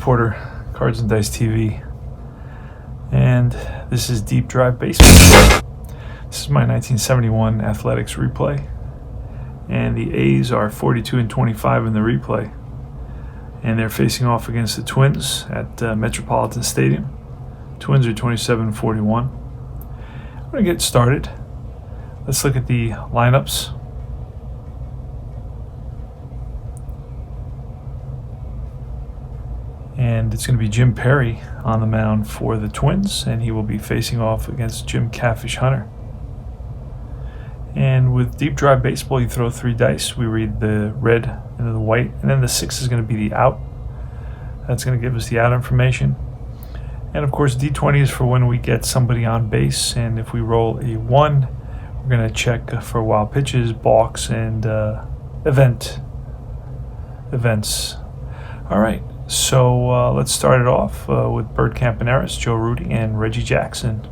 Porter, Cards and Dice TV, and this is Deep Drive Baseball. This is my 1971 Athletics replay, and the A's are 42-25 in the replay, and they're facing off against the Twins at Metropolitan Stadium. Twins are 27-41. I'm going to get started. Let's look at the lineups. And it's going to be Jim Perry on the mound for the Twins, and he will be facing off against Jim Catfish Hunter. And with Deep Drive Baseball, you throw 3 dice. We read the red and then the white, and then the 6 is going to be the out. That's going to give us the out information. And of course, D20 is for when we get somebody on base, and if we roll a 1, we're going to check for wild pitches, balks, and events. All right. So let's start it off with Bert Campaneris, Joe Rudi, and Reggie Jackson.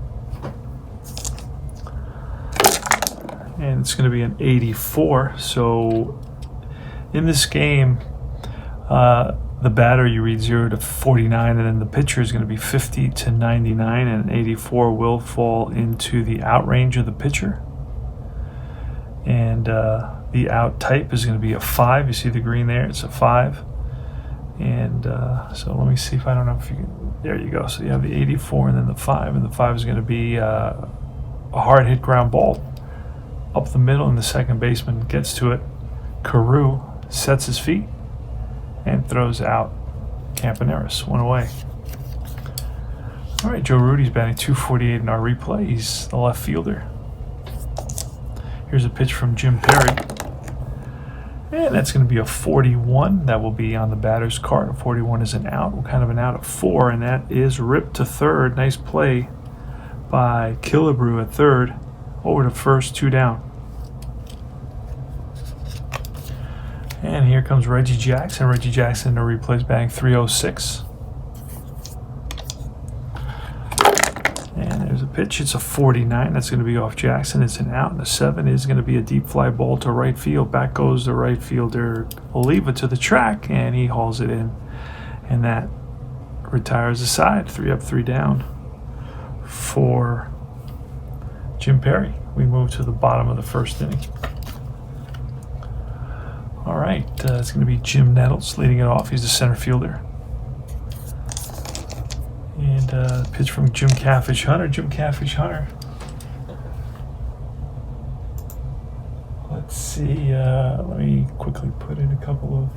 And it's going to be an 84. So in this game, the batter, you read 0 to 49, and then the pitcher is going to be 50 to 99, and an 84 will fall into the out range of the pitcher. And the out type is going to be a 5. You see the green there? It's a 5. And so let me see if I don't know if you can. There you go. So you have the 84 and then the 5, and the 5 is going to be a hard hit ground ball up the middle, and the second baseman gets to it. Carew sets his feet and throws out Campaneris. 1 away. All right, Joe Rudi's batting .248 in our replay. He's the left fielder. Here's a pitch from Jim Perry. And that's going to be a 41. That will be on the batter's card. A 41 is an out. What kind of an out? A 4, and that is ripped to third. Nice play by Killebrew at third. Over to first, 2 down. And here comes Reggie Jackson. Reggie Jackson in the replay's batting .306. And there's a pitch. It's a 49. That's going to be off Jackson. It's an out. And the 7 is going to be a deep fly ball to right field. Back goes the right fielder Oliva to the track, and he hauls it in. And that retires the side. 3 up, 3 down for Jim Perry. We move to the bottom of the first inning. All right, it's going to be Jim Nettles leading it off. He's the center fielder. And pitch from Jim Catfish Hunter. Jim Catfish Hunter. Let's see. Let me quickly put in a couple of.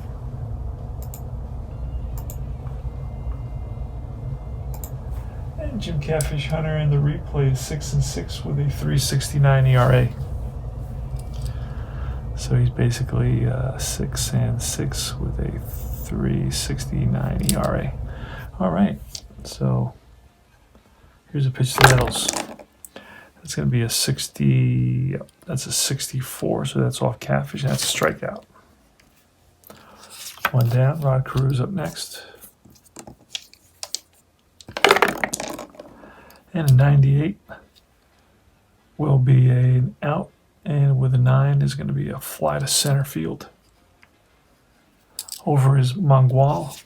And Jim Catfish Hunter in the replay is 6-6 with a .369 ERA. So he's basically 6-6 with a .369 ERA. All right. So here's a pitch to Nettles. That's going to be a 60. That's a 64. So that's off Catfish. That's a strikeout. 1 down. Rod Carew's up next. And a 98 will be an out. And with a 9 is going to be a fly to center field. Over is Mangual.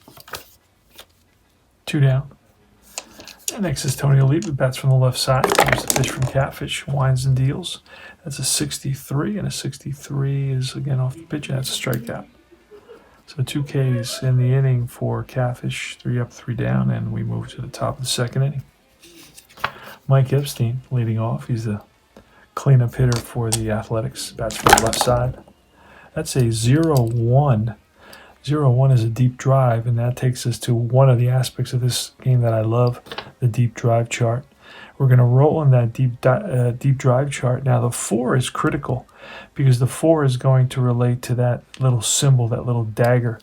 2 down. And next is Tony Oliva, bats from the left side. Here's the pitch from Catfish, winds and deals. That's a 63, and a 63 is again off the pitch, and that's a strikeout. So 2 Ks in the inning for Catfish, 3 up, 3 down, and we move to the top of the second inning. Mike Epstein leading off. He's the cleanup hitter for the Athletics, bats from the left side. That's a 0-1. 0-1 is a deep drive, and that takes us to one of the aspects of this game that I love, the deep drive chart. We're going to roll in that deep drive chart. Now, the 4 is critical because the 4 is going to relate to that little symbol, that little dagger.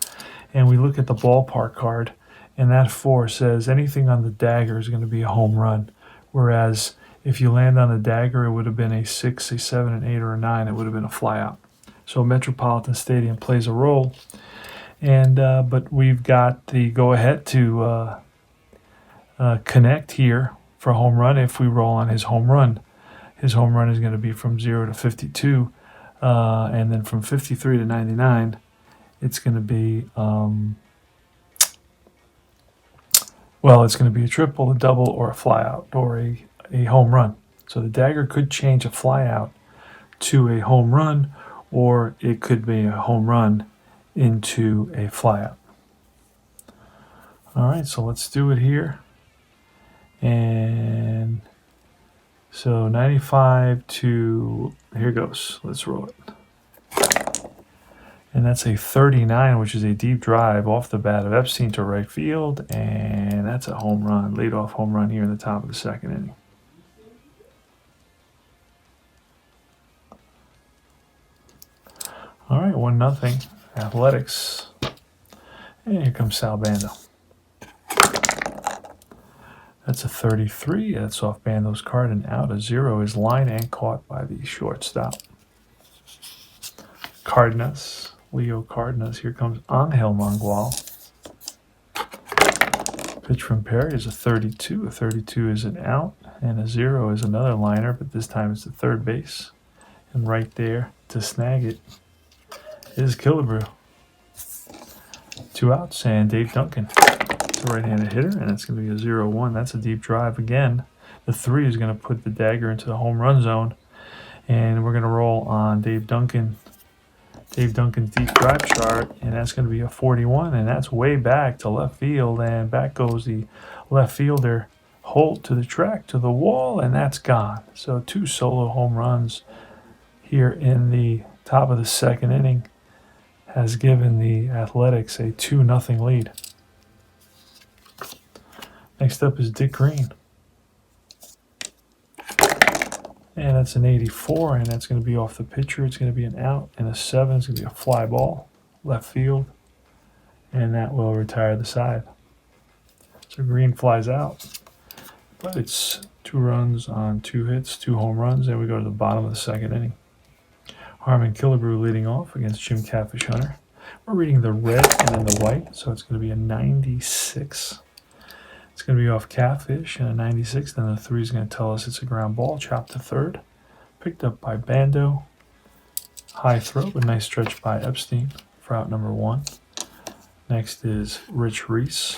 And we look at the ballpark card, and that 4 says anything on the dagger is going to be a home run, whereas if you land on the dagger, it would have been a 6, a 7, an 8, or a 9. It would have been a flyout. So Metropolitan Stadium plays a role. And but we've got the go-ahead to connect here for a home run if we roll on his home run. His home run is going to be from 0 to 52, and then from 53 to 99, it's going to be Well, it's going to be a triple, a double, or a flyout, or a home run. So the dagger could change a flyout to a home run, or it could be a home run into a flyout. All right, so let's do it here. And so 95 to, here goes. Let's roll it. And that's a 39, which is a deep drive off the bat of Epstein to right field. And that's a home run, leadoff home run here in the top of the second inning. All right, 1-0. Athletics. And here comes Sal Bando. That's a 33. That's off Bando's card, and out. A 0 is line and caught by the shortstop. Cardenas. Leo Cardenas. Here comes Angel Mangual. Pitch from Perry is a 32. A 32 is an out, and a 0 is another liner, but this time it's the third base. And right there to snag it is Killebrew. 2 outs, and Dave Duncan. It's a right-handed hitter, and it's going to be a 0-1. That's a deep drive again. The 3 is going to put the dagger into the home run zone, and we're going to roll on Dave Duncan. Dave Duncan's deep drive chart, and that's going to be a 41, and that's way back to left field, and back goes the left fielder Holt to the track, to the wall, and that's gone. So 2 solo home runs here in the top of the second inning has given the Athletics a 2-0 lead. Next up is Dick Green. And that's an 84, and that's going to be off the pitcher. It's going to be an out, and a 7 is going to be a fly ball, left field, and that will retire the side. So Green flies out, but it's 2 runs on 2 hits, 2 home runs, and we go to the bottom of the second inning. Harmon Killebrew leading off against Jim Catfish Hunter. We're reading the red and then the white, so it's going to be a 96. It's going to be off Catfish and a 96. Then the 3 is going to tell us it's a ground ball, chopped to third. Picked up by Bando. High throw, but nice stretch by Epstein for out number 1. Next is Rich Reese.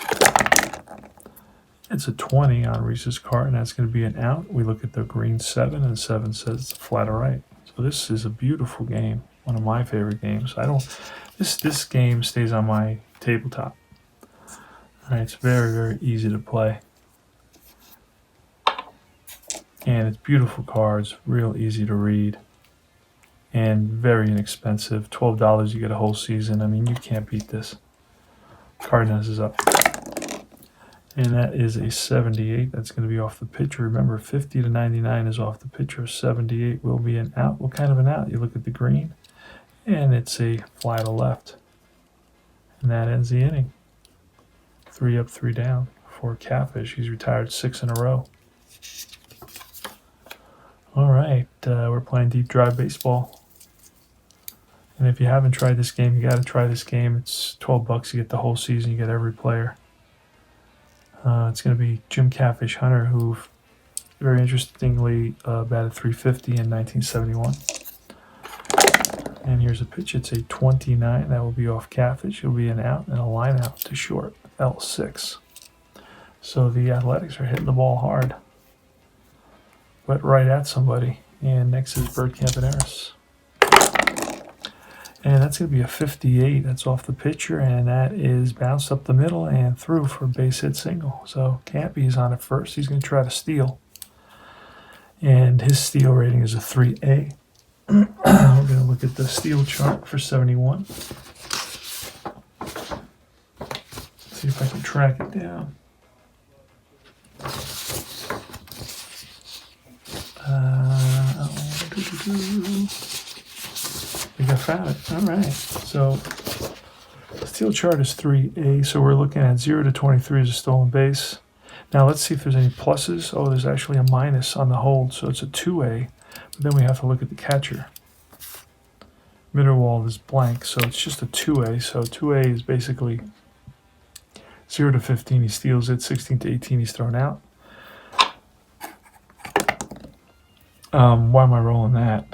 It's a 20 on Reese's card, and that's going to be an out. We look at the green 7, and 7 says it's a flat to right. So this is a beautiful game, one of my favorite games. This game stays on my tabletop. All right, it's very, very easy to play. And it's beautiful cards, real easy to read, and very inexpensive. $12, you get a whole season. I mean, you can't beat this. Cardenas is up. And that is a 78. That's going to be off the pitcher. Remember, 50 to 99 is off the pitcher. 78 will be an out. What kind of an out? You look at the green, and it's a fly to left. And that ends the inning. 3 up, 3 down for Catfish. He's retired 6 in a row. All right, we're playing deep drive baseball. And if you haven't tried this game, you got to try this game. It's $12. You get the whole season. You get every player. It's going to be Jim Catfish Hunter, who very interestingly batted .350 in 1971. And here's a pitch. It's a 29. That will be off Catfish. It'll be an out and a line out to short, L6. So the Athletics are hitting the ball hard, but right at somebody. And next is Bert Campaneris. And that's going to be a 58. That's off the pitcher, and that is bounced up the middle and through for a base hit single. So Campy's on it first. He's going to try to steal. And his steal rating is a 3A. We're going to look at the steal chart for 71. See if I can track it down. I think I found it. All right. So the steal chart is 3A. So we're looking at 0 to 23 as a stolen base. Now let's see if there's any pluses. Oh, there's actually a minus on the hold. So it's a 2A. But then we have to look at the catcher. Mitterwald is blank. So it's just a 2A. So 2A is basically 0 to 15. He steals it. 16 to 18. He's thrown out. Why am I rolling that?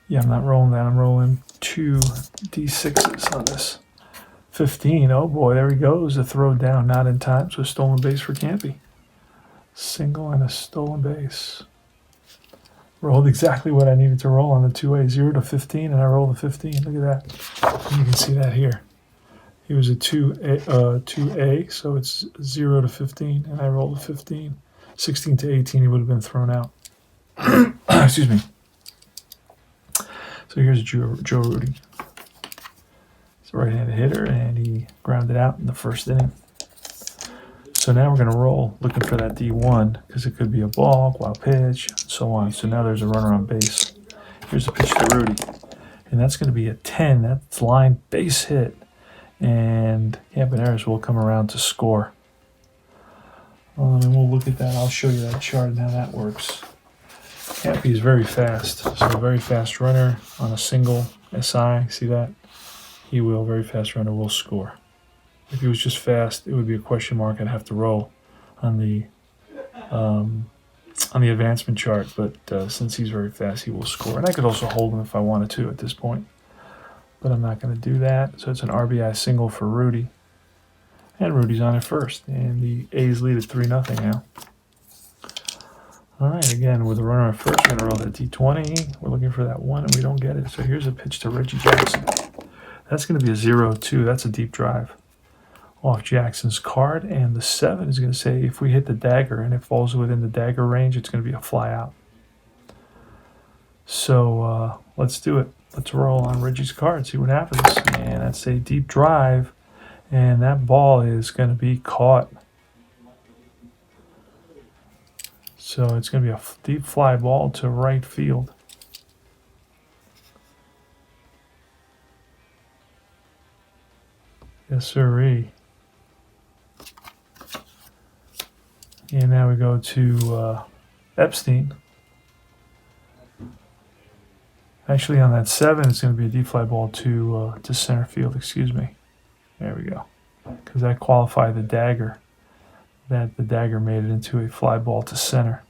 Yeah, I'm not rolling that. I'm rolling 2 D6s on this. 15. Oh boy, there he goes. A throw down, not in time. So stolen base for Campy. Single and a stolen base. Rolled exactly what I needed to roll on the 2A. 0 to 15, and I rolled a 15. Look at that. And you can see that here. He was a 2A, so it's 0 to 15, and I rolled a 15. 16 to 18, he would have been thrown out. Excuse me. So here's Joe Rudy. He's a right-handed hitter, and he grounded out in the first inning. So now we're going to roll, looking for that D1, because it could be a ball, wild pitch, and so on. So now there's a runner on base. Here's a pitch to Rudy, and that's going to be a 10. That's line base hit, and Campaneris will come around to score. And we'll look at that. I'll show you that chart and how that works. Campy is very fast, so a very fast runner on a single SI. See that? He will, very fast runner, will score. If he was just fast, it would be a question mark. I'd have to roll on the advancement chart. But since he's very fast, he will score. And I could also hold him if I wanted to at this point. But I'm not going to do that. So it's an RBI single for Rudy. And Rudy's on at first. And the A's lead at 3-0 now. All right, again, with a runner at first, we're going to roll that D20. We're looking for that 1, and we don't get it. So here's a pitch to Reggie Jackson. That's going to be a 0-2. That's a deep drive off Jackson's card. And the 7 is going to say if we hit the dagger and it falls within the dagger range, it's going to be a fly out. So let's do it. Let's roll on Reggie's card, see what happens. And that's a deep drive, and that ball is going to be caught. So it's going to be a deep fly ball to right field. Yes, sirree. And now we go to Epstein. Actually, on that 7, it's going to be a deep fly ball to center field. Excuse me. There we go. Because that qualified the dagger. That the dagger made it into a fly ball to center.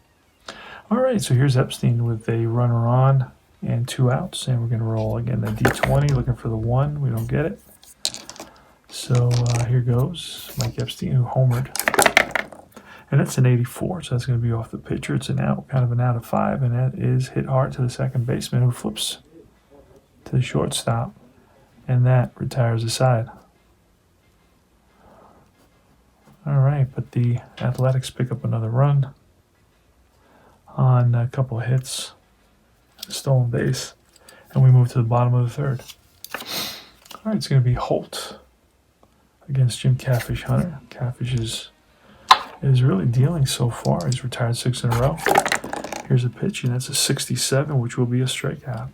All right, so here's Epstein with a runner on and 2 outs. And we're going to roll again the D20, looking for the 1. We don't get it. So here goes Mike Epstein, who homered. And that's an 84, so that's going to be off the pitcher. It's an out, kind of an out of 5, and that is hit hard to the second baseman, who flips to the shortstop, and that retires the side. All right, but the Athletics pick up another run on a couple of hits, a stolen base, and we move to the bottom of the 3rd. All right, it's going to be Holt against Jim Catfish Hunter. Catfish is really dealing so far. He's retired 6 in a row. Here's a pitch, and that's a 67, which will be a strikeout.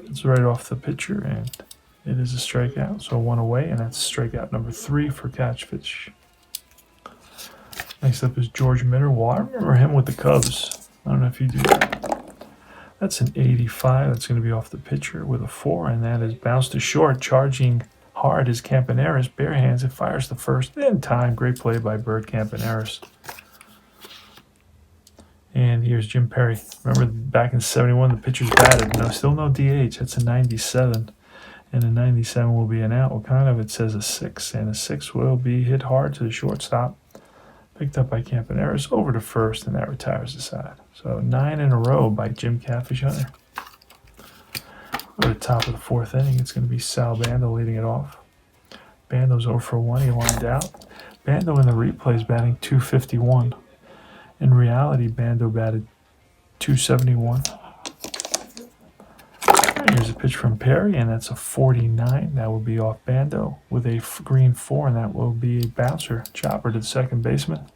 It's right off the pitcher, and it is a strikeout. So 1 away, and that's strikeout number 3 for Catfish. Next up is George Mitterwall. I remember him with the Cubs. I don't know if you do that. That's an 85. That's going to be off the pitcher with a 4, and that is bounced to short, charging hard is Campaneris. Bare hands, it fires the first in time. Great play by Bert Campaneris. And here's Jim Perry. Remember back in 71, the pitchers batted. No, still no DH. That's a 97. And a 97 will be an out. What kind of? It says a 6. And a 6 will be hit hard to the shortstop. Picked up by Campaneris over to first, and that retires the side. So 9 in a row by Jim Catfish Hunter. At the top of the 4th inning, it's going to be Sal Bando leading it off. Bando's 0 for 1. He lined out. Bando in the replay is batting .251. In reality, Bando batted .271. Here's a pitch from Perry, and that's a 49. That will be off Bando with a green 4, and that will be a bouncer. Chopper to the second baseman.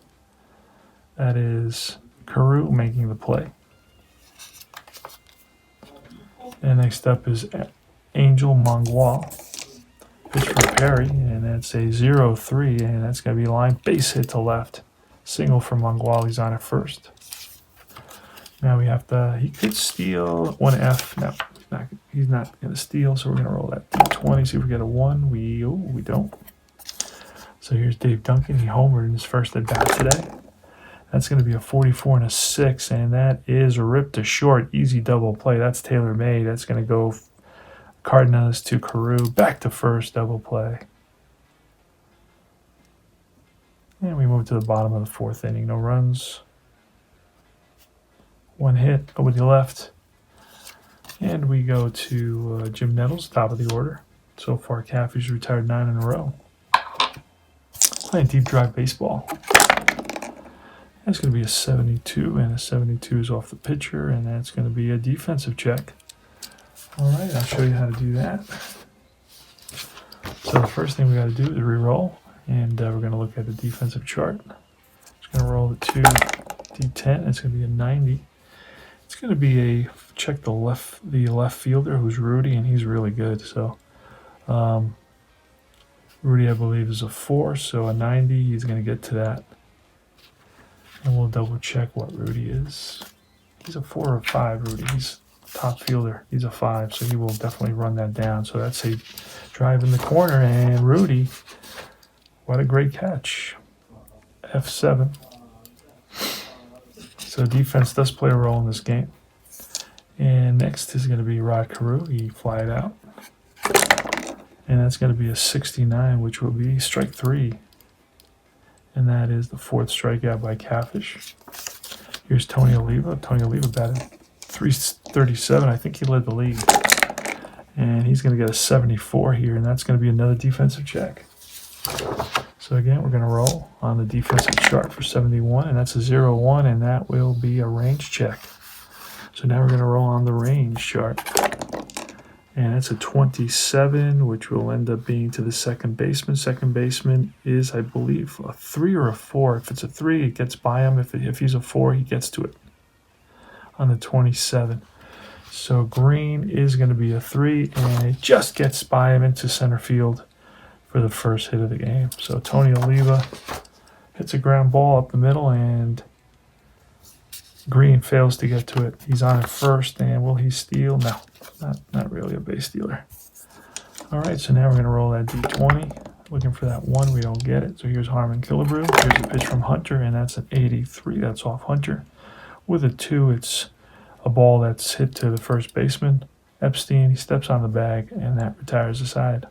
That is Carew making the play. And next up is Angel Mangwal. Pitch from Perry, and that's a 0-3, and that's going to be a line base hit to left. Single for Mangwal. He's on at first. Now we have to, he could steal 1F. No, he's not going to steal, so we're going to roll that D20, see if we get a 1. We don't. So here's Dave Duncan. He homered in his first at bat today. That's going to be a 44 and a 6, and that is ripped to short. Easy double play. That's tailor-made. That's going to go Cardenas to Carew, back to first, double play. And we move to the bottom of the fourth inning. No runs. One hit, nobody left. And we go to Jim Nettles, top of the order. So far, Caffey's retired 9 in a row. Playing deep drive baseball. That's going to be a 72, and a 72 is off the pitcher, and that's going to be a defensive check. All right, I'll show you how to do that. So the first thing we got to do is re-roll, and we're going to look at the defensive chart. Just going to roll the 2 D10. It's going to be a 90. It's going to be a check the left fielder, who's Rudy, and he's really good. So Rudy, I believe, is a 4, so a 90. He's going to get to that, and we'll double check what Rudy is. He's a 4 or 5. Rudy. He's top fielder. He's a 5, so he will definitely run that down. So that's a drive in the corner, and Rudy, what a great catch. F7. So defense does play a role in this game. And next is going to be Rod Carew. He fly it out. And that's going to be a 69, which will be strike 3. And that is the 4th strikeout by Cafish. Here's Tony Oliva. Tony Oliva batted .337. I think he led the league. And he's going to get a 74 here, and that's going to be another defensive check. So again, we're going to roll on the defensive chart for 71, and that's a 0-1, and that will be a range check. So now we're going to roll on the range chart. And that's a 27, which will end up being to the second baseman. Second baseman is, I believe, a 3 or a 4. If it's a 3, it gets by him. If he's a 4, he gets to it on the 27. So Green is going to be a 3, and it just gets by him into center field for the first hit of the game. So Tony Oliva hits a ground ball up the middle, and Green fails to get to it. He's on at first, and will he steal? No, not really a base stealer. All right, so now we're going to roll that D20. Looking for that 1, we don't get it. So here's Harmon Killebrew. Here's a pitch from Hunter, and that's an 83. That's off Hunter. With a 2, it's a ball that's hit to the first baseman. Epstein, he steps on the bag, and that retires the side.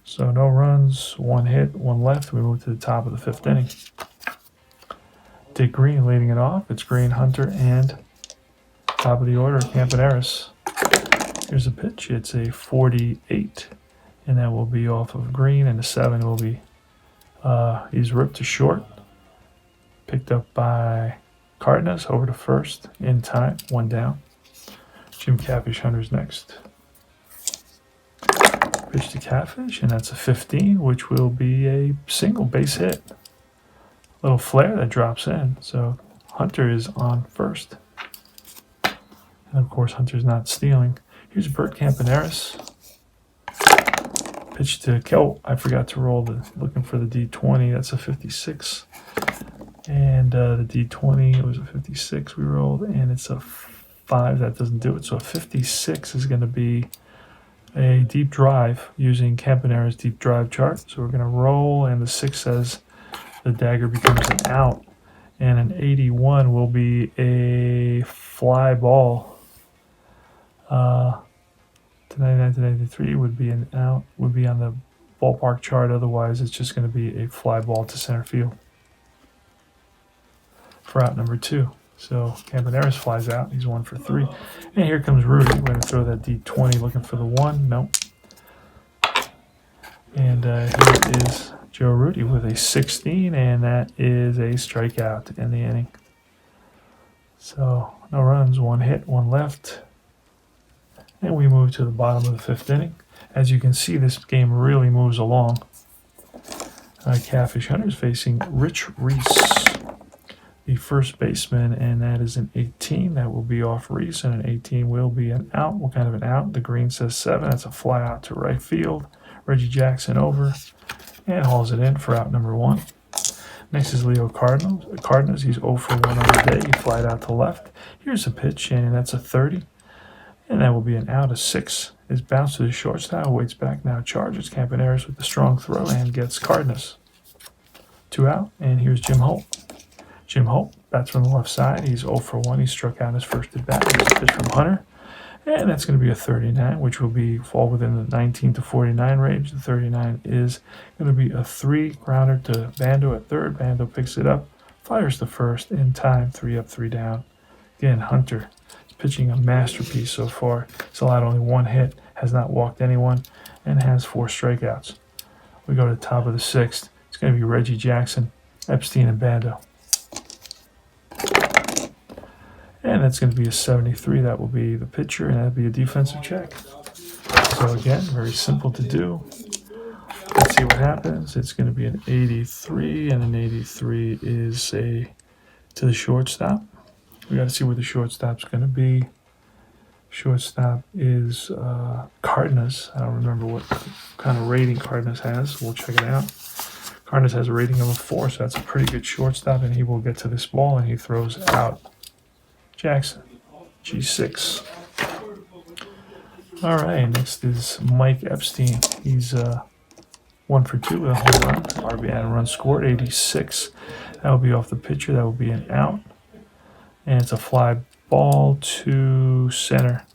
So no runs, 1 hit, 1 left. We move to the top of the 5th inning. Dick Green leading it off. It's Green, Hunter, and top of the order, Campaneris. Here's a pitch. It's a 48, and that will be off of Green, and the 7 will be, he's ripped to short. Picked up by Cardenas over to first in time, 1 down. Jim Cafish Hunter's next. Pitch to Cafish, and that's a 15, which will be a single base hit. Little flare that drops in, so Hunter is on first. And of course, Hunter's not stealing. Here's Bert Campaneris. Pitch to Kel. I forgot to roll looking for the D20. That's a 56. And the D20, it was a 56 we rolled, and it's a 5. That doesn't do it. So a 56 is going to be a deep drive using Campaneris' deep drive chart. So we're going to roll, and the 6 says the dagger becomes an out, and an 81 will be a fly ball. To 99 to 93 would be an out, would be on the ballpark chart. Otherwise, it's just going to be a fly ball to center field for out number 2. So Campaneris flies out. He's 1 for 3. And here comes Rudy. We're going to throw that D20 looking for the 1. Nope. And here is Joe Rudy with a 16, and that is a strikeout in the inning. So no runs, 1 hit, 1 left. And we move to the bottom of the 5th inning. As you can see, this game really moves along. Cafish Hunter's facing Rich Reese, the first baseman, and that is an 18. That will be off Reese, and an 18 will be an out. What kind of an out? The green says 7. That's a fly out to right field. Reggie Jackson over and hauls it in for out number 1. Next is Leo Cardenas. He's 0 for 1 on the day. He flied out to left. Here's a pitch, and that's a 30. And that will be an out. A 6 is bounced to the shortstop. Waits back now. Charges Campaneris with the strong throw and gets Cardenas. 2 out. And here's Jim Holt. Jim Holt bats from the left side. He's 0 for 1. He struck out his first at bat. Here's a pitch from Hunter. And that's going to be a 39, which will fall within the 19 to 49 range. The 39 is going to be a 3 grounder to Bando at third. Bando picks it up, fires the first in time, 3 up, 3 down. Again, Hunter is pitching a masterpiece so far. He's allowed only 1 hit, has not walked anyone, and has 4 strikeouts. We go to the top of the 6th. It's going to be Reggie Jackson, Epstein, and Bando. And that's going to be a 73. That will be the pitcher, and that'll be a defensive check. So again, very simple to do. Let's see what happens. It's going to be an 83, and an 83 is to the shortstop. We got to see where the shortstop's going to be. Shortstop is Cardenas. I don't remember what kind of rating Cardenas has. We'll check it out. Cardenas has a rating of a 4, so that's a pretty good shortstop, and he will get to this ball, and he throws out Jackson, G6. All right, next is Mike Epstein. He's 1 for 2 with a home run, RBI and run scored, 86. That will be off the pitcher. That will be an out, and it's a fly ball to center.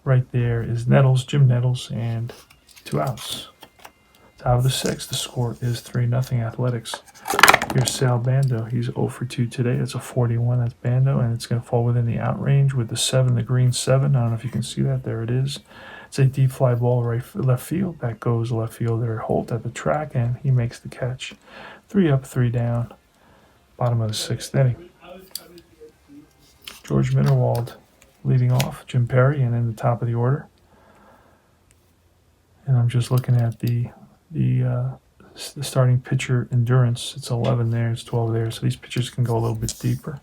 Right there is Nettles, Jim Nettles, and 2 outs. Top of the 6th, the score is 3-0 Athletics. Here's Sal Bando. He's 0 for 2 today. That's a 41. That's Bando, and it's going to fall within the out range with the 7, the green 7. I don't know if you can see that. There it is. It's a deep fly ball left field. That goes left fielder Holt at the track, and he makes the catch. 3 up, 3 down. Bottom of the 6th inning. George Mitterwald leading off. Jim Perry, and in the top of the order. And I'm just looking at the starting pitcher endurance. It's 11 there, it's 12 there, so these pitchers can go a little bit deeper.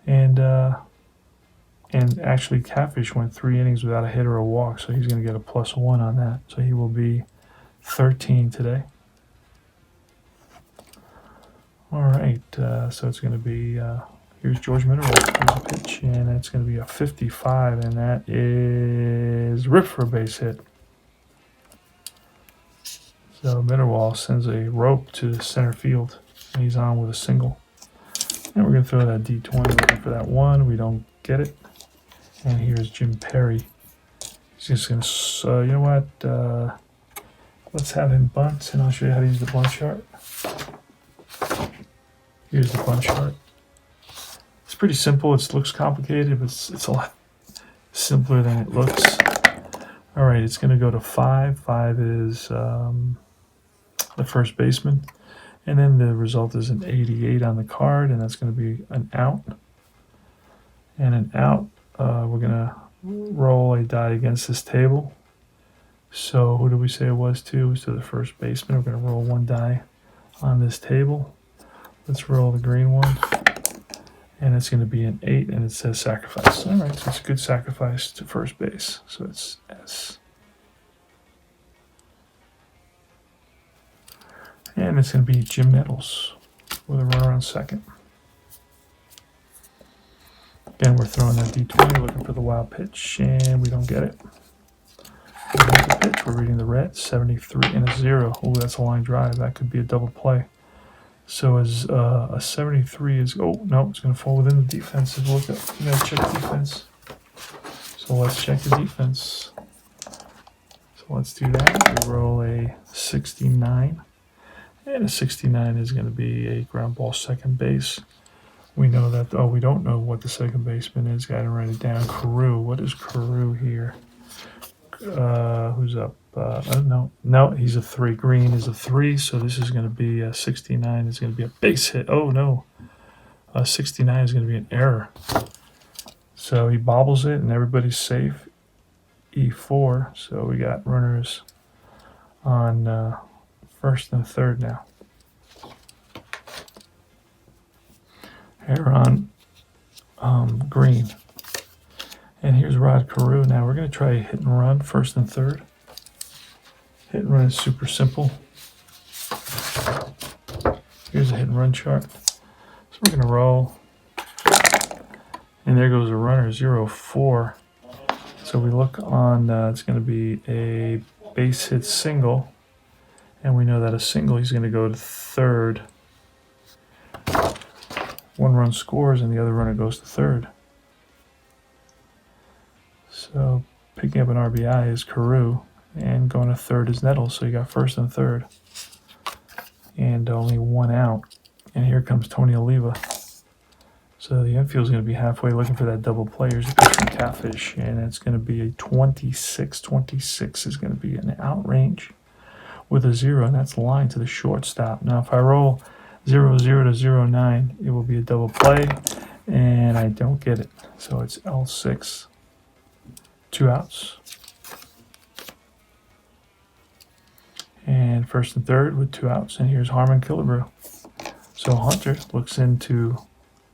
And actually Catfish went 3 innings without a hit or a walk, so he's going to get a +1 on that. So he will be 13 today. All right, so it's going to be here's George Mitterwald. Here's a pitch, and that's going to be a 55, and that is ripped for a base hit. So Mitterwald sends a rope to center field, and he's on with a single. And we're going to throw that D20, looking for that 1. We don't get it. And here's Jim Perry. He's just going to, you know what? Let's have him bunt, and I'll show you how to use the bunt chart. Here's the bunt chart. It's pretty simple. It looks complicated, but it's a lot simpler than it looks. All right, it's going to go to 5. 5 is the first baseman. And then the result is an 88 on the card, and that's going to be an out. And an out, we're going to roll a die against this table. So who do we say it was to? It was to the first baseman. We're going to roll 1 die on this table. Let's roll the green one. And it's going to be an 8, and it says sacrifice. All right, so it's a good sacrifice to first base. So it's S. And it's going to be Jim Nettles with a runner on second. Again, we're throwing that D20, looking for the wild pitch, and we don't get it. Here's the pitch. We're reading the red, 73 and a 0. Oh, that's a line drive. That could be a double play. So as a 73 is, oh, no, it's going to fall within the defensive look up. You got to check the defense. So let's check the defense. So let's do that. We roll a 69. And a 69 is going to be a ground ball second base. We know that, we don't know what the second baseman is. Got to write it down. Carew. What is Carew here? Who's up? I don't know. No, he's a 3. Green is a 3, so this is going to be a 69. It's going to be a base hit. Oh, no. 69 is going to be an error. So he bobbles it, and everybody's safe. E4, so we got runners on first and third now. Here on green. And here's Rod Carew. Now we're going to try a hit and run, first and third. Hit and run is super simple. Here's a hit and run chart. So we're going to roll. And there goes a runner, 0-4. So we look on, it's going to be a base hit single. And we know that a single, he's going to go to third. 1 run scores, and the other runner goes to third. So picking up an RBI is Carew, and going to third is Nettles. So you got first and third, and only one out. And here comes Tony Oliva. So the infield is going to be halfway looking for that double play. Here's a pitch from Catfish, and it's going to be a 26. 26 is going to be an out range with a 0, and that's the line to the shortstop. Now, if I roll 0-0 to 0-9, it will be a double play, and I don't get it. So it's L6, 2 outs. And first and third with 2 outs, and here's Harmon Killebrew. So Hunter looks into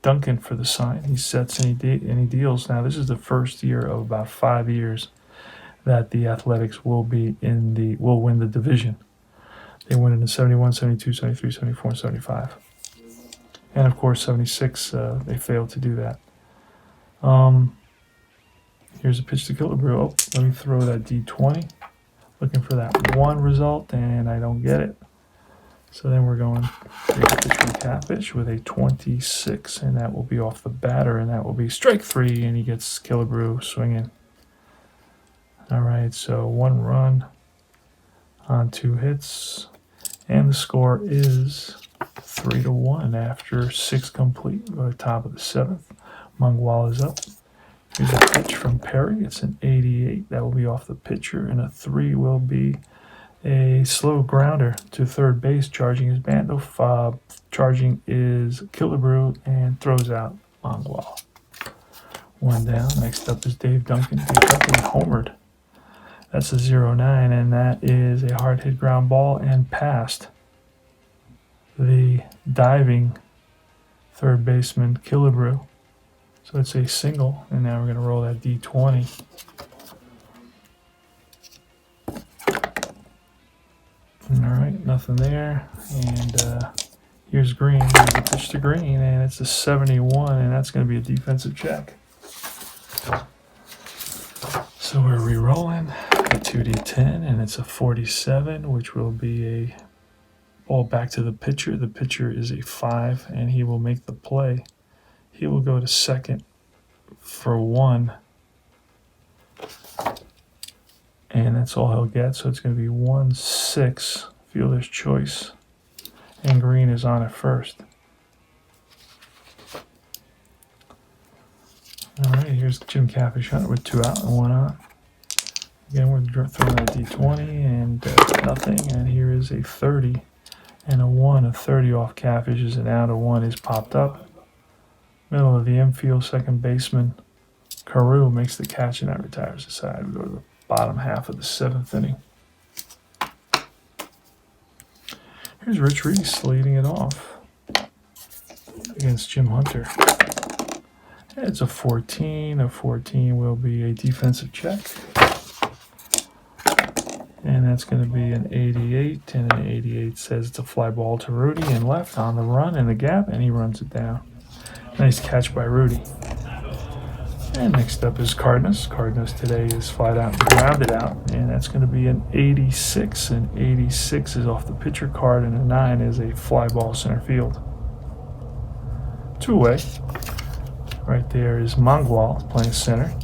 Duncan for the sign. He sets any deals. Now, this is the first year of about 5 years that the Athletics will win the division. They win it in 71, 72, 73, 74, and 75. And of course, 76, they failed to do that. Here's a pitch to Killebrew. Oh, let me throw that D20. Looking for that one result, and I don't get it. So then we're going to pitch from Catfish with a 26, and that will be off the batter, and that will be strike 3, and he gets Killebrew swinging. All right, so 1 run on 2 hits, and the score is 3-1 after 6 complete. We're at the top of the 7th. Mangwal is up. Here's a pitch from Perry. It's an 88. That will be off the pitcher, and a 3 will be a slow grounder to third base. Charging is Bando. Charging is Killebrew, and throws out Mangwal. 1 down. Next up is Dave Duncan. Dave Duncan homered. That's a 0-9, and that is a hard hit ground ball and past the diving third baseman Killebrew. So it's a single, and now we're going to roll that D20. All right, nothing there. And here's Green. Here's a pitch to Green, and it's a 71, and that's going to be a defensive check. So we're re-rolling a 2D10, and it's a 47, which will be a ball back to the pitcher. The pitcher is a 5, and he will make the play. He will go to second for 1. And that's all he'll get. So it's going to be 1-6, fielder's choice. And Green is on at first. All right, here's Jim Catfish Hunter with 2 out and 1 on. Again, we're throwing a D20 and nothing. And here is a 30 and a 1. A 30 off Catfish is an out. A 1 is popped up. Middle of the infield, second baseman Carew makes the catch, and that retires the side. We go to the bottom half of the 7th inning. Here's Rich Reese leading it off against Jim Hunter. It's a 14. A 14 will be a defensive check. And that's going to be an 88. And an 88 says it's a fly ball to Rudy and left on the run in the gap, and he runs it down. Nice catch by Rudy. And next up is Cardenas. Cardenas today is flat out and grounded out, and that's going to be an 86. And 86 is off the pitcher card, and a 9 is a fly ball center field. 2 away. Right there is Mangwal playing center.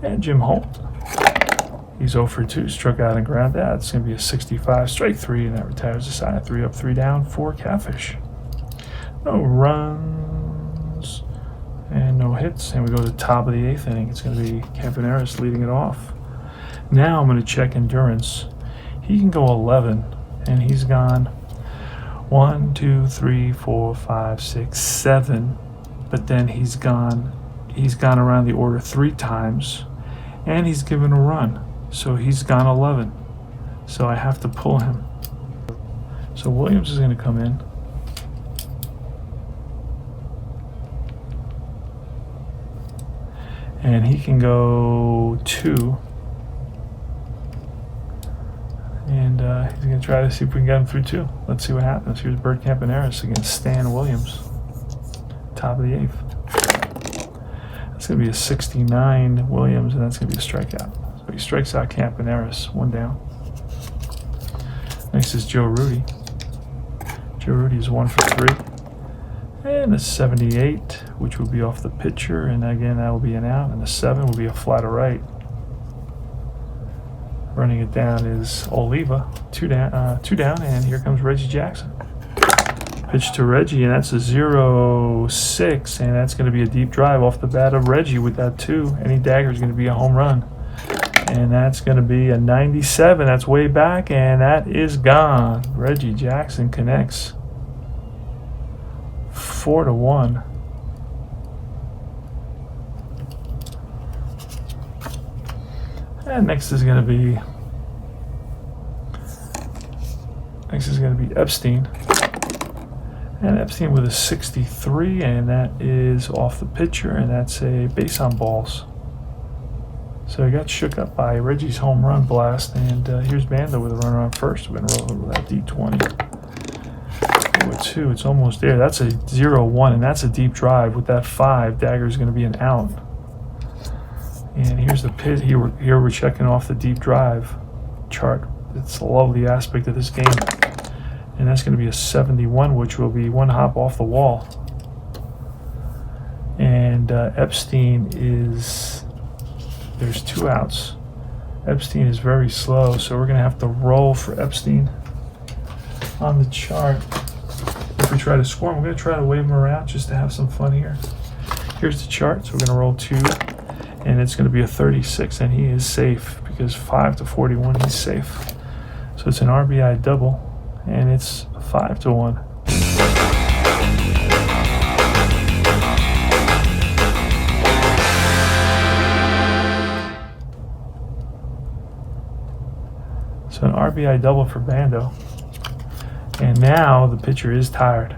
And Jim Holt. He's 0 for 2, struck out and grounded out. It's going to be a 65, strike 3, and that retires the side. 3 up, 3 down for Catfish. No runs and no hits, and we go to the top of the 8th inning. It's going to be Campaneris leading it off. Now I'm going to check endurance. He can go 11, and he's gone 1, 2, 3, 4, 5, 6, 7, but then he's gone around the order 3 times, and he's given a run, so he's gone 11. So I have to pull him. So Williams is going to come in. And he can go 2. And he's going to try to see if we can get him through 2. Let's see what happens. Here's Bert Campaneris against Stan Williams. Top of the 8th. That's going to be a 69 Williams, and that's going to be a strikeout. So he strikes out Campaneris. 1 down. Next is Joe Rudy. Joe Rudy is 1 for 3. And a 78, which will be off the pitcher, and again that will be an out, and a 7 will be a fly to right. Running it down is Oliva. Two down, and here comes Reggie Jackson. Pitch to Reggie, and that's a 0-6, and that's going to be a deep drive off the bat of Reggie with that 2. Any dagger is going to be a home run. And that's going to be a 97. That's way back, and that is gone. Reggie Jackson connects. 4-1. And next is going to be Epstein. And Epstein with a 63, and that is off the pitcher, and that's a base on balls. So he got shook up by Reggie's home run blast, and here's Bando with a runner on first. We're going to roll with that D20. 2, it's almost there. That's a 0-1, and that's a deep drive. With that 5, dagger is going to be an out. And here's the pit. Here we're checking off the deep drive chart. It's a lovely aspect of this game. And that's going to be a 71, which will be 1 hop off the wall. And Epstein is, there's 2 outs. Epstein is very slow, so we're going to have to roll for Epstein on the chart. If we try to score him, we're going to try to wave him around just to have some fun here. Here's the chart, so we're going to roll 2, and it's going to be a 36, and he is safe because 5-41, he's safe. So it's an RBI double, and it's 5-1. So an RBI double for Bando. And now the pitcher is tired.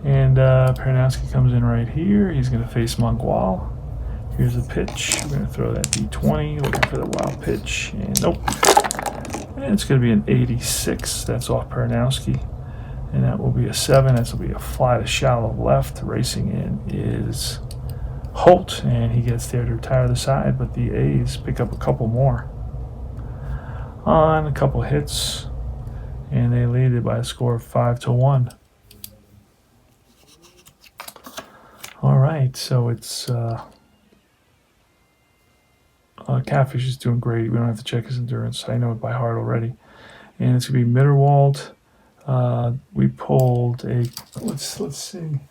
And Pernansky comes in right here. He's going to face Mangual. Here's the pitch. We're going to throw that D20, looking for the wild pitch. And nope. And it's going to be an 86. That's off Pernansky. And that will be a 7. That's will be a fly to shallow left. Racing in is Holt. And he gets there to retire the side. But the A's pick up a couple more on a couple hits. And they lead it by a score of 5-1. All right, so it's Catfish is doing great. We don't have to check his endurance. I know it by heart already. And it's gonna be Mitterwald. We pulled a let's see.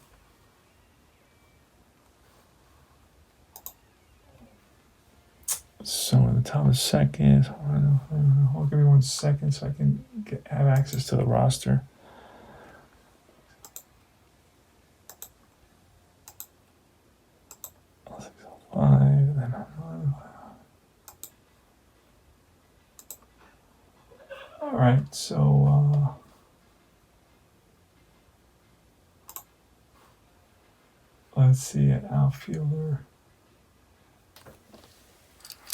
So in the top of the second, give me 1 second so I can have access to the roster. All right, so let's see, an outfielder.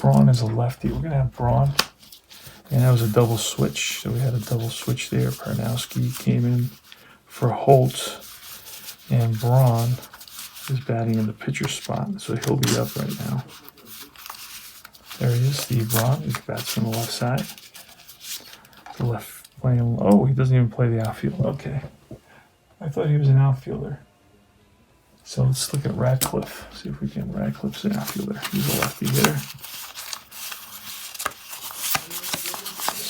Braun is a lefty. We're going to have Braun. And that was a double switch. So we had a double switch there. Pernansky came in for Holt. And Braun is batting in the pitcher spot. So he'll be up right now. There he is, Steve Braun. He bats from the left side. The left playing. Oh, he doesn't even play the outfield. Okay. I thought he was an outfielder. So let's look at Radcliffe. See if we can. Radcliffe's an outfielder. He's a lefty hitter.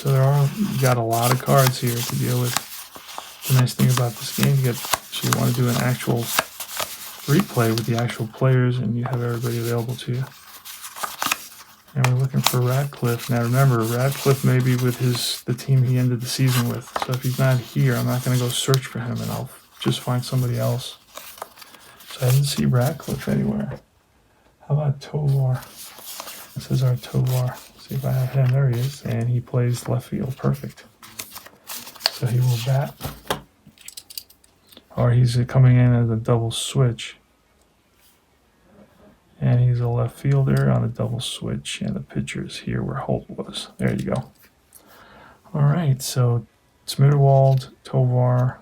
So you got a lot of cards here to deal with. The nice thing about this game, so you want to do an actual replay with the actual players, and you have everybody available to you. And we're looking for Radcliffe. Now remember, Radcliffe may be with the team he ended the season with. So if he's not here, I'm not going to go search for him, and I'll just find somebody else. So I didn't see Radcliffe anywhere. How about Tovar? This is our Tovar. See if I have him. There he is. And he plays left field. Perfect. So he will bat. Or he's coming in as a double switch. And he's a left fielder on a double switch. And the pitcher is here where Holt was. There you go. All right. So it's Mitterwald, Tovar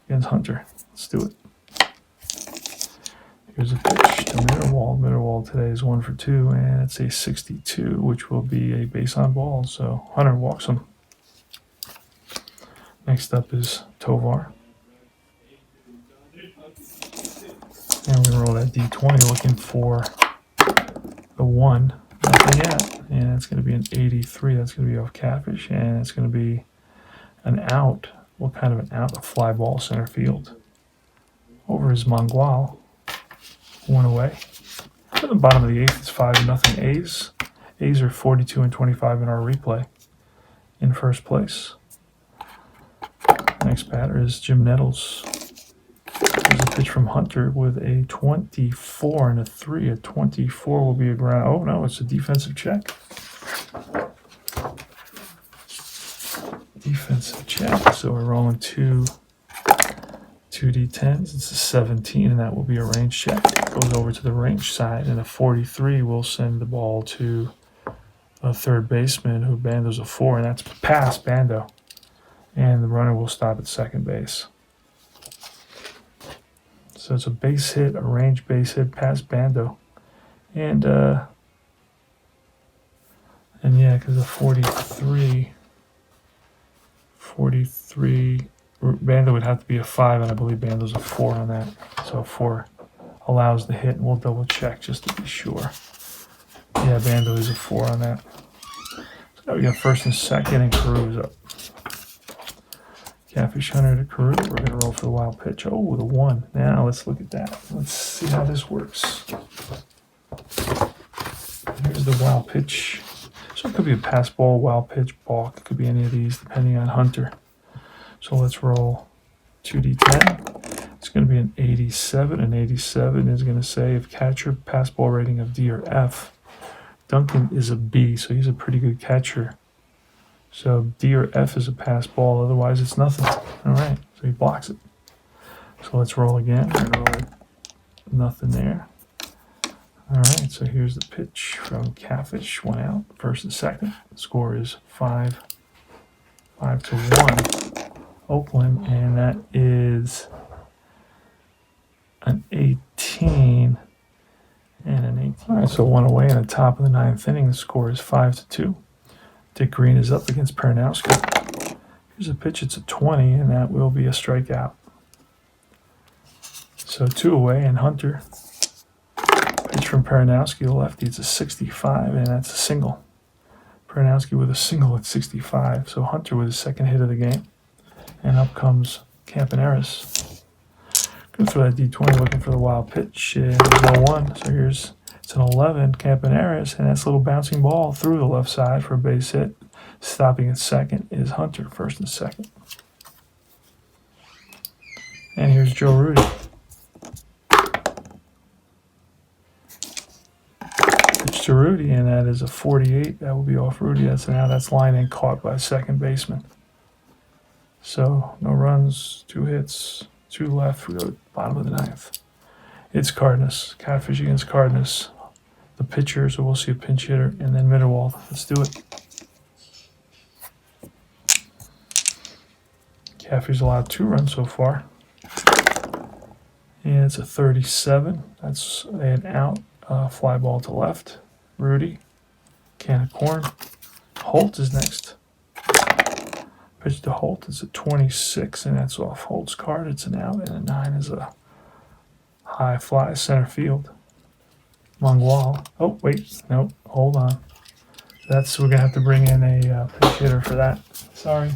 against Hunter. Let's do it. Here's a pitch to Mitterwald. Mitterwald today is 1 for 2, and it's a 62, which will be a base on ball. So Hunter walks him. Next up is Tovar. And we're going to roll that D20 looking for the 1. Nothing yet. and it's going to be an 83. That's going to be off Catfish, and it's going to be an out. What kind of an out? A fly ball center field. Over is Mangual. One away. To the bottom of the 8th, it's 5-0 A's. A's are 42 and 25 in our replay. In first place. Next batter is Jim Nettles. There's a pitch from Hunter with a 24 and a 3. A 24 will be a ground. Oh no, it's a defensive check. Defensive check. So we're rolling two D10s. It's a 17, and that will be a range check. It goes over to the range side, and a 43 will send the ball to a third baseman who Bando's a 4, and that's past Bando. And the runner will stop at second base. So it's a base hit, a range base hit past Bando. And yeah, because the 43, Bando would have to be a 5, and I believe Bando's a 4 on that. So 4 allows the hit, and we'll double check just to be sure. Yeah, Bando is a 4 on that. So now we got first and second, and Caru's up. Catfish Hunter to Carew. We're going to roll for the wild pitch. Oh, the 1. Now let's look at that. Let's see how this works. Here's the wild pitch. So it could be a pass ball, wild pitch, balk. It could be any of these depending on Hunter. So let's roll 2d10. It's going to be an 87. An 87 is going to say if catcher pass ball rating of D or F. Duncan is a B, so he's a pretty good catcher. So D or F is a pass ball, otherwise it's nothing. All right, so he blocks it. So let's roll again. We're gonna roll nothing there. All right, so here's the pitch from Catfish. 1 out, first and second. The score is 5-1 Oakland, and that is an 18 and an 18. All right, so 1 away in the top of the 9th inning. The score is 5-2. Dick Green is up against Peranowski. Here's a pitch, it's a 20, and that will be a strikeout. So 2 away, and Hunter. Pitch from Peranowski, the lefty, it's a 65, and that's a single. Peranowski with a single at 65, so Hunter with his second hit of the game. And up comes Campaneris. Going through that D20, looking for the wild pitch. There's no 1, so it's an 11, Campaneris, and that's a little bouncing ball through the left side for a base hit. Stopping at second is Hunter, first and second. And here's Joe Rudy. Pitch to Rudy, and that is a 48. That will be off Rudy. That's an out. That's line and caught by second baseman. So no runs, 2 hits, 2 left. We go to the bottom of the 9th. It's Cardenas. Catfish against Cardenas. The pitcher, so we'll see a pinch hitter, and then Mitterwald. Let's do it. Catfish allowed 2 runs so far. And it's a 37. That's an out. Fly ball to left. Rudy. Can of corn. Holt is next. Pitch to Holt. It's a 26, and that's off Holt's card. It's an out, and a 9 is a high fly center field. Mangual. Oh, wait. Nope. Hold on. We're going to have to bring in a pitch hitter for that. Sorry.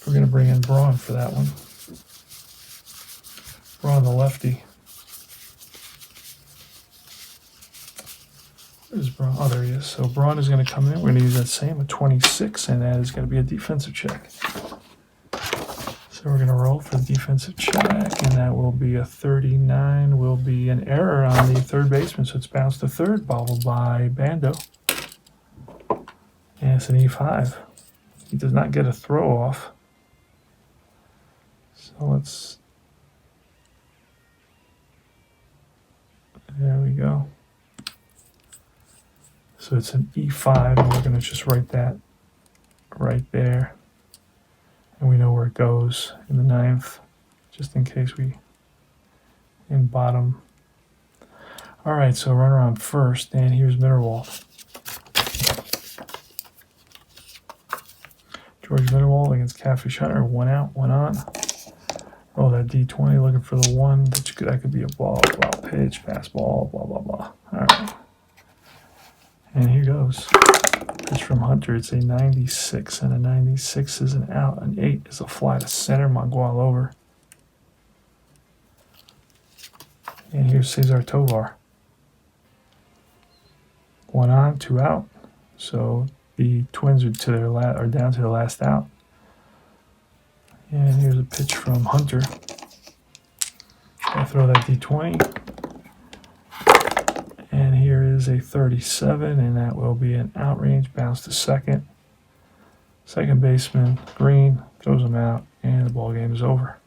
We're going to bring in Braun for that one. Braun, the lefty. Where's Braun? Oh, there he is. So Braun is going to come in. We're going to use that same, a 26, and that is going to be a defensive check. So we're going to roll for the defensive check, and that will be a 39. Will be an error on the third baseman, so it's bounced to third, bobbled by Bando. And it's an E5. He does not get a throw off. So let's... There we go. So it's an E5, and we're going to just write that right there. And we know where it goes in the 9th, just in case we in bottom. All right, so runner on first, and here's Mitterwald. George Mitterwald against Catfish Hunter. 1 out, 1 on. Oh, that D20 looking for the 1. That could be a ball, pitch, pass ball, blah, blah, blah. All right. And here goes. Pitch from Hunter. It's a 96, and a 96 is an out. An 8 is a fly to center. Mangual over. And here's Cesar Tovar. 1 on, 2 out. So the Twins are down to their last out. And here's a pitch from Hunter. I'll throw that D20. And here is a 37, and that will be an outrange bounce to second. Second baseman, Green, throws him out, and the ball game is over.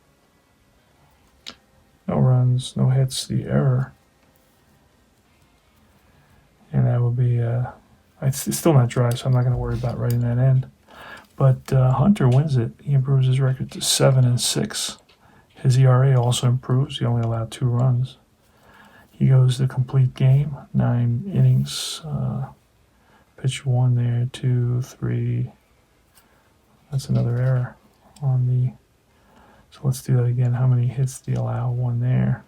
No runs, no hits, the error. And that will be, it's still not dry, so I'm not going to worry about writing that in. But Hunter wins it. He improves his record to 7-6. His ERA also improves. He only allowed 2 runs. He goes the complete game, 9 innings. Pitch 1 there, 2, 3. That's another error on the. So let's do that again. How many hits do you allow? 1 there,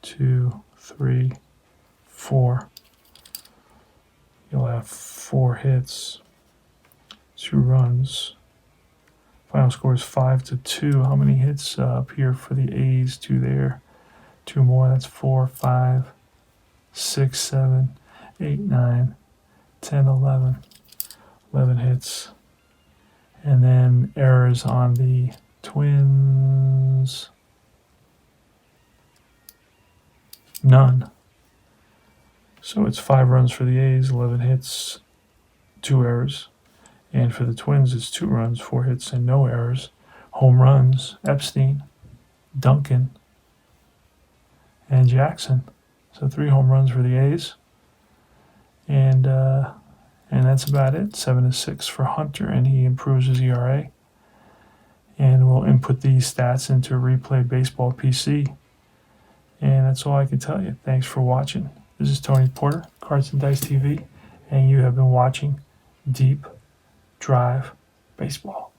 2, 3, 4. You'll have 4 hits, 2 runs. Final score is 5-2. How many hits up here for the A's? 2 there. 2 more, that's 4, 5, 6, 7, 8, 9, 10, 11. 11 hits. And then errors on the Twins. None. So it's 5 runs for the A's, 11 hits, 2 errors. And for the Twins, it's 2 runs, 4 hits, and no errors. Home runs, Epstein, Duncan, and Jackson. So 3 home runs for the A's. And that's about it. 7-6 for Hunter, and he improves his ERA. And we'll input these stats into Replay Baseball PC. And that's all I can tell you. Thanks for watching. This is Tony Porter, Cards and Dice TV, and you have been watching Deep Drive Baseball.